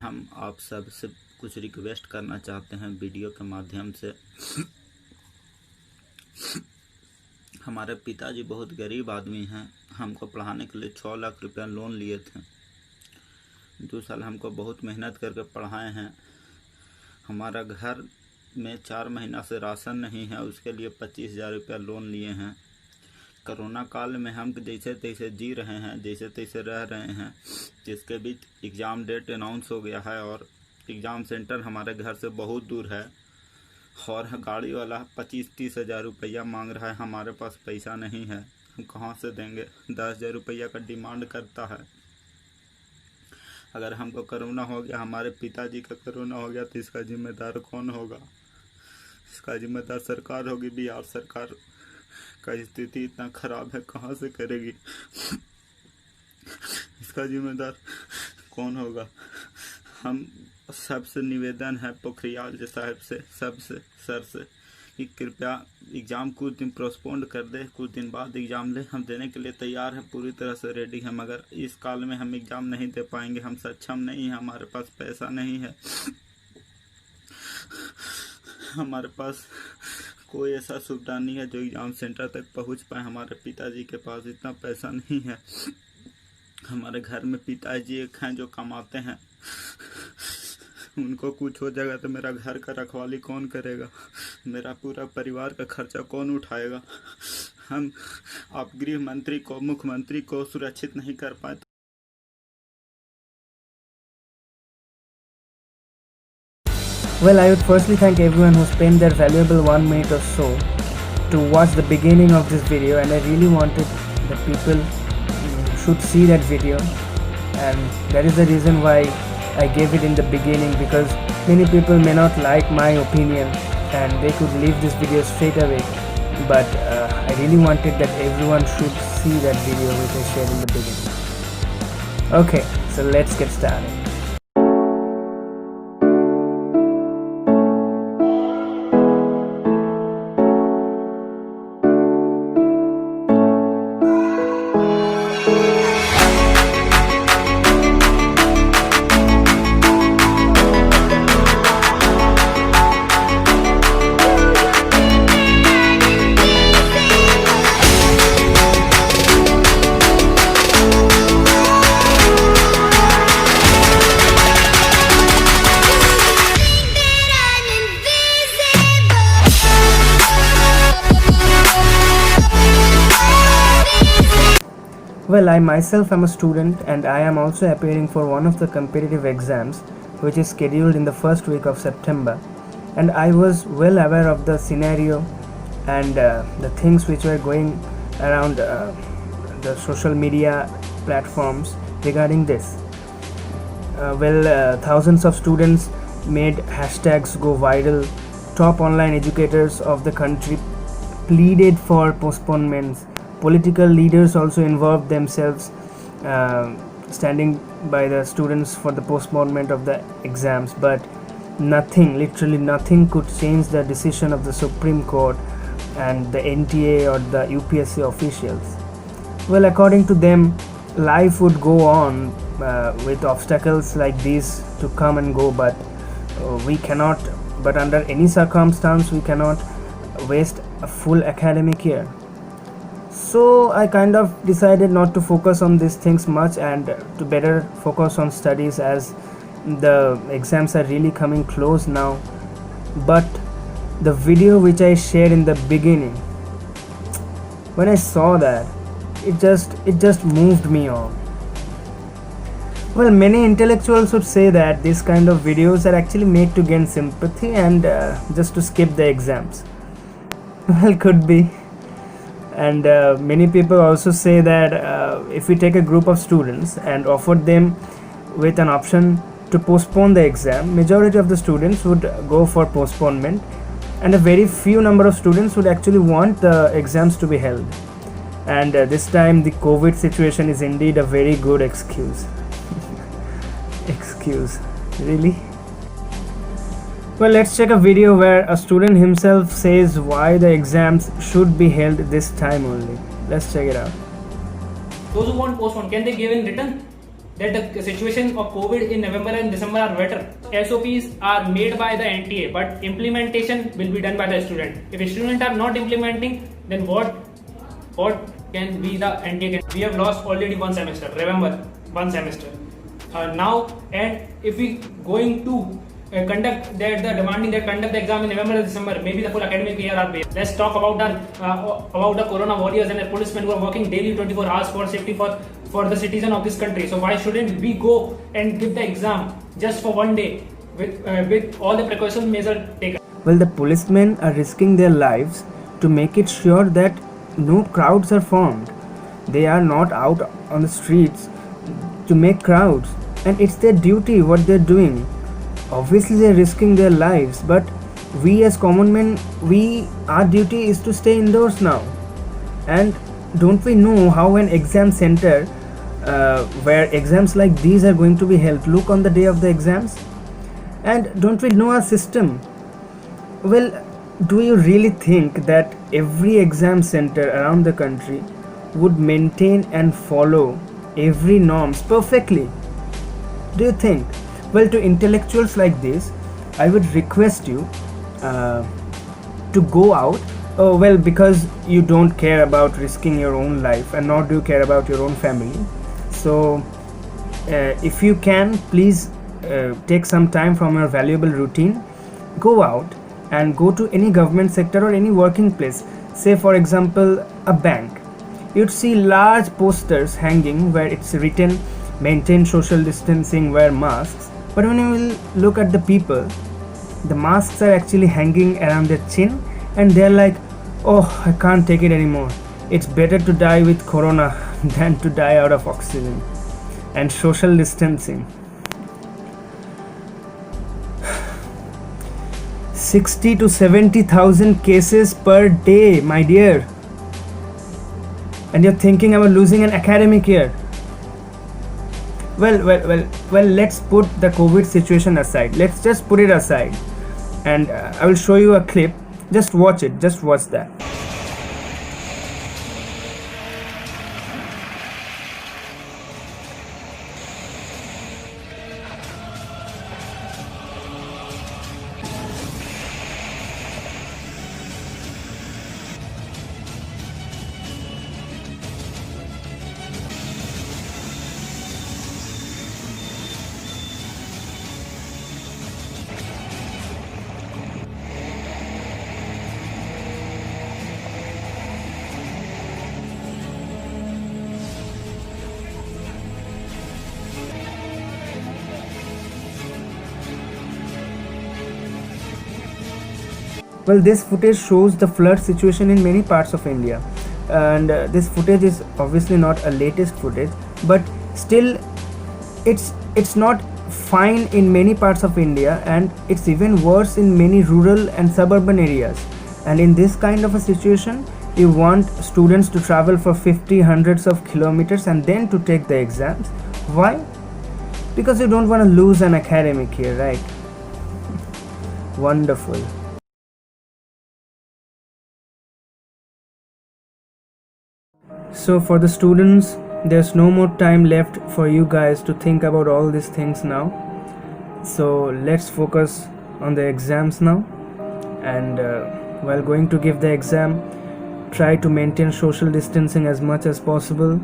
हम आप सब से कुछ रिक्वेस्ट करना चाहते हैं वीडियो के माध्यम से। हमारे पिताजी बहुत गरीब आदमी हैं। हमको पढ़ाने के लिए 6 लाख रुपया लोन लिए थे। 2 साल हमको बहुत मेहनत करके पढ़ाए हैं। हमारा घर में 4 महीना से राशन नहीं है, उसके लिए 25,000 रुपया लोन लिए हैं। कोरोना काल में हम जैसे तैसे जी रहे हैं, जैसे तैसे रह रहे हैं। जिसके बीच एग्ज़ाम डेट अनाउंस हो गया है और एग्ज़ाम सेंटर हमारे घर से बहुत दूर है और गाड़ी वाला 25-30 हज़ार रुपया मांग रहा है। हमारे पास पैसा नहीं है, हम कहाँ से देंगे। 10,000 रुपया का डिमांड करता है। अगर हमको कोरोना हो गया, हमारे पिताजी का कोरोना हो गया, तो इसका जिम्मेदार कौन होगा? इसका जिम्मेदार सरकार होगी। बिहार सरकार का स्थिति इतना खराब है, कहाँ से करेगी? इसका जिम्मेदार कौन होगा? हम सबसे निवेदन है पोखरियाल साहब से, सबसे सर से, कि कृपया एग्ज़ाम कुछ दिन पोस्टपोन्ड कर दे, कुछ दिन बाद एग्ज़ाम ले। हम देने के लिए तैयार हैं, पूरी तरह से रेडी हैं, मगर इस काल में हम एग्ज़ाम नहीं दे पाएंगे। हम सक्षम नहीं हैं, हमारे पास पैसा नहीं है, हमारे पास कोई ऐसा सुविधा नहीं है जो एग्ज़ाम सेंटर तक पहुंच पाए। हमारे पिताजी के पास इतना पैसा नहीं है। हमारे घर में पिताजी एक हैं जो कमाते हैं। उनको कुछ हो जाएगा तो मेरा घर का रखवाली कौन करेगा? मेरा पूरा परिवार का खर्चा कौन उठाएगा? हम आप गृह मंत्री को, मुख्यमंत्री को सुरक्षित नहीं कर पाए। Well, I would firstly thank everyone who spent their valuable 1 minute or so to watch the beginning of this video, and I really wanted that people should see that video, and that is the reason why I gave it in the beginning, because many people may not like my opinion and they could leave this video straight away, but I really wanted that everyone should see that video which I shared in the beginning. Okay, so let's get started. Well, I myself am a student and I am also appearing for one of the competitive exams which is scheduled in the first week of September, and I was well aware of the scenario and the things which were going around the social media platforms regarding this. Thousands of students made hashtags go viral. Top online educators of the country pleaded for postponements. Political leaders also involved themselves, standing by the students for the postponement of the exams, but nothing, literally nothing could change the decision of the Supreme Court and the NTA or the UPSC officials. Well, according to them, life would go on with obstacles like these to come and go, but under any circumstance we cannot waste a full academic year. So I kind of decided not to focus on these things much and to better focus on studies, as the exams are really coming close now. But the video which I shared in the beginning, when I saw that, it just moved me on. Well, many intellectuals would say that these kind of videos are actually made to gain sympathy and just to skip the exams. Well, could be. And many people also say that if we take a group of students and offer them with an option to postpone the exam, majority of the students would go for postponement, and a very few number of students would actually want the exams to be held. And this time the COVID situation is indeed a very good excuse. Excuse, really? Well, let's check a video where a student himself says why the exams should be held this time only. Let's check it out. Those who want postpone, can they give in return? that the situation of COVID in November and December are better. SOPs are made by the NTA, but implementation will be done by the student. If students are not implementing, then what can be the NTA? We have lost already one semester. Remember, one semester. Now, and if we going to conduct that the demanding that conduct the exam in November and December, maybe the full academic year are based. Let's talk about the corona warriors and the policemen who are working daily 24 hours for safety for the citizen of this country. So why shouldn't we go and give the exam just for one day with all the precaution measures taken? Well, the policemen are risking their lives to make it sure that no crowds are formed. They are not out on the streets to make crowds, and it's their duty what they're doing. Obviously they're risking their lives, but we as common men, our duty is to stay indoors now. And don't we know how an exam center where exams like these are going to be held look on the day of the exams? And don't we know our system? Well, do you really think that every exam center around the country would maintain and follow every norms perfectly? Do you think? Well, to intellectuals like this, I would request you to go out. Oh, well, because you don't care about risking your own life and nor do you care about your own family. So if you can, please take some time from your valuable routine, go out and go to any government sector or any working place. Say for example a bank. You'd see large posters hanging where it's written maintain social distancing, wear masks. But when you will look at the people, the masks are actually hanging around their chin and they're like, oh, I can't take it anymore. It's better to die with corona than to die out of oxygen and social distancing. 60 to 70,000 cases per day, my dear. And you're thinking about losing an academic year. Well, let's put the COVID situation aside. Let's just put it aside. And I will show you a clip. Just watch it. Just watch that. Well, this footage shows the flood situation in many parts of India, and this footage is obviously not a latest footage, but still it's not fine in many parts of India, and it's even worse in many rural and suburban areas. And in this kind of a situation, you want students to travel for 50 hundreds of kilometers and then to take the exams. Why? Because you don't want to lose an academic year, right? Wonderful. So for the students, there's no more time left for you guys to think about all these things now. So let's focus on the exams now, and while going to give the exam, try to maintain social distancing as much as possible.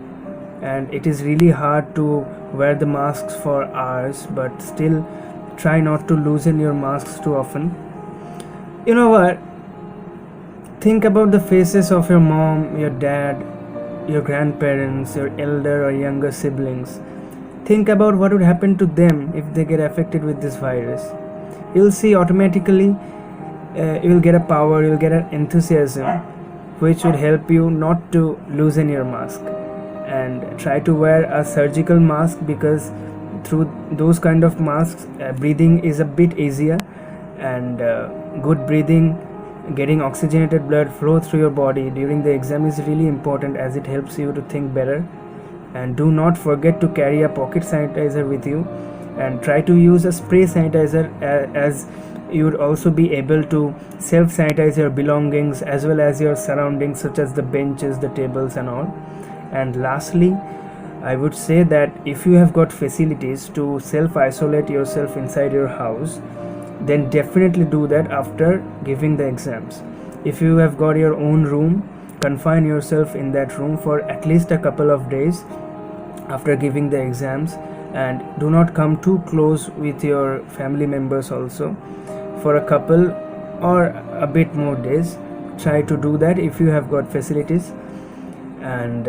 And it is really hard to wear the masks for hours, but still try not to loosen your masks too often. You know what? Think about the faces of your mom, your dad, your grandparents, your elder or younger siblings. Think about what would happen to them if they get affected with this virus. You'll see automatically you'll get a power, you'll get an enthusiasm which would help you not to loosen your mask. And try to wear a surgical mask, because through those kind of masks breathing is a bit easier, and good breathing, getting oxygenated blood flow through your body during the exam is really important, as it helps you to think better. And do not forget to carry a pocket sanitizer with you, and try to use a spray sanitizer, as you would also be able to self sanitize your belongings as well as your surroundings, such as the benches, the tables and all. And lastly, I would say that if you have got facilities to self-isolate yourself inside your house, then definitely do that after giving the exams. If you have got your own room, confine yourself in that room for at least a couple of days after giving the exams, and do not come too close with your family members also for a couple or a bit more days. Try to do that if you have got facilities. And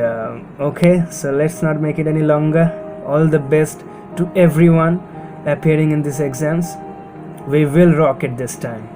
okay, so let's not make it any longer. All the best to everyone appearing in these exams. We will rock it this time.